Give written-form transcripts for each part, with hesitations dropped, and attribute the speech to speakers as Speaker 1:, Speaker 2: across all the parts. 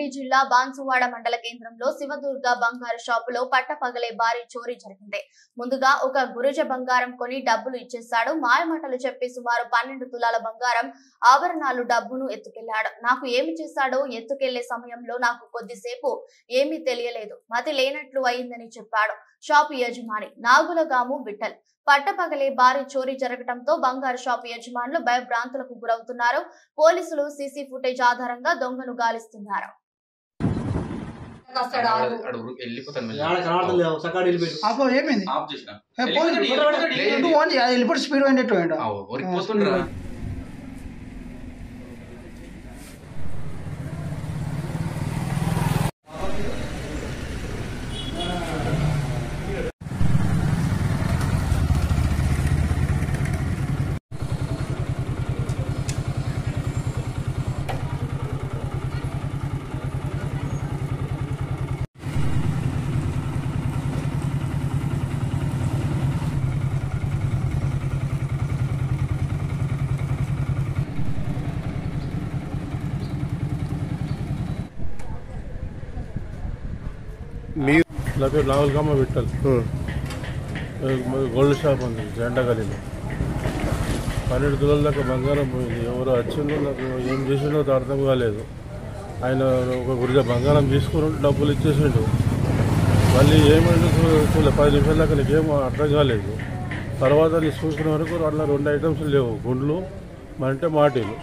Speaker 1: రంగారెడ్డి జిల్లా బాన్సువాడ మండల కేంద్రంలో శివదుర్గ బంగారు షాపులో పట్టపగలే భారీ చోరీ జరిగింది. ముందుగా ఒక గురుజ బంగారం కొని డబ్బులు ఇచ్చేశాడు. మాయమాటలు చెప్పి సుమారు 12 తులాల బంగారం ఆభరణాలు డబ్బును ఎత్తుకెళ్లాడు. నాకు ఏమి చేశాడో ఎత్తుకెళ్లే సమయంలో నాకు కొద్దిసేపు ఏమీ తెలియలేదు, మతి లేనట్లు అయిందని చెప్పాడు షాపు యజమాని నాగులగాము విఠల్. పట్టపగలే భారీ చోరీ జరగడంతో బంగారు షాపు యజమానులు భయభ్రాంతులకు గురవుతున్నారు. పోలీసులు సీసీ ఫుటేజ్ ఆధారంగా దొంగను గాలిస్తున్నారు.
Speaker 2: నా పేరు నాగులగాము విఠల్. గోల్డ్ షాప్ ఉంది జెండా గలీలో. 12 తులాల దాకా బంగారం పోయింది. ఎవరు వచ్చిందో నాకు ఏం చేసిండో అర్థం కాలేదు. ఆయన ఒక గురిజ బంగారం తీసుకుని డబ్బులు ఇచ్చేసిండు. మళ్ళీ ఏమైందో 10 నిమిషాల దాకా నీకేం అర్థం కాలేదు. తర్వాత నేను చూసుకునే వరకు అట్లా 2 ఐటమ్స్ లేవు, గుండ్లు అంటే మాటీలు,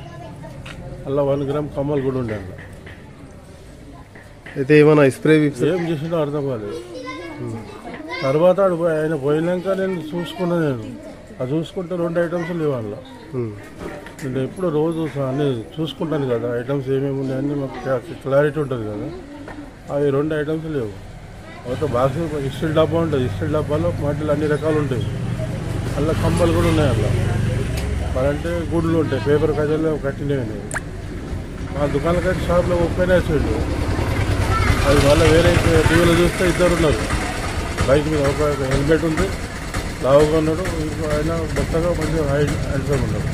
Speaker 2: అలా 1 గ్రామ్ కమ్మలు కూడా ఉండే.
Speaker 3: అయితే ఏమన్నా స్ప్రే
Speaker 2: ఏం చేసిండో అర్థం కాలేదు. తర్వాత ఆయన పోయినాక నేను చూసుకున్నాను. అది చూసుకుంటే 2 ఐటమ్స్ లేవు అందులో. నేను ఎప్పుడు రోజు అన్నీ చూసుకుంటాను కదా, ఐటమ్స్ ఏమేమి ఉన్నాయని మాకు క్లారిటీ ఉంటుంది కదా. అవి 2 ఐటమ్స్ లేవు. అయితే బాక్స్ ఇస్టిల్ డబ్బా ఉంటుంది, ఇస్టిల్ డబ్బాలో మాటలు అన్ని రకాలు ఉంటాయి. అలా కమ్మలు కూడా ఉన్నాయి. అలా మరంటే గుడ్లు ఉంటాయి, పేపర్ కజల్లో కట్టినవి. మా దుకాణం కట్టి షాప్లో ఓపెన్ వేసాడు. అది మళ్ళీ వేరే టీవీలో చూస్తే 2 ఉన్నారు. బైక్ మీద ఒక హెల్మెట్ ఉంది, లావుగా ఉన్నాడు, ఆయన బొత్తగా మంచిగా హ్యాండ్సమ్ ఉన్నాడు.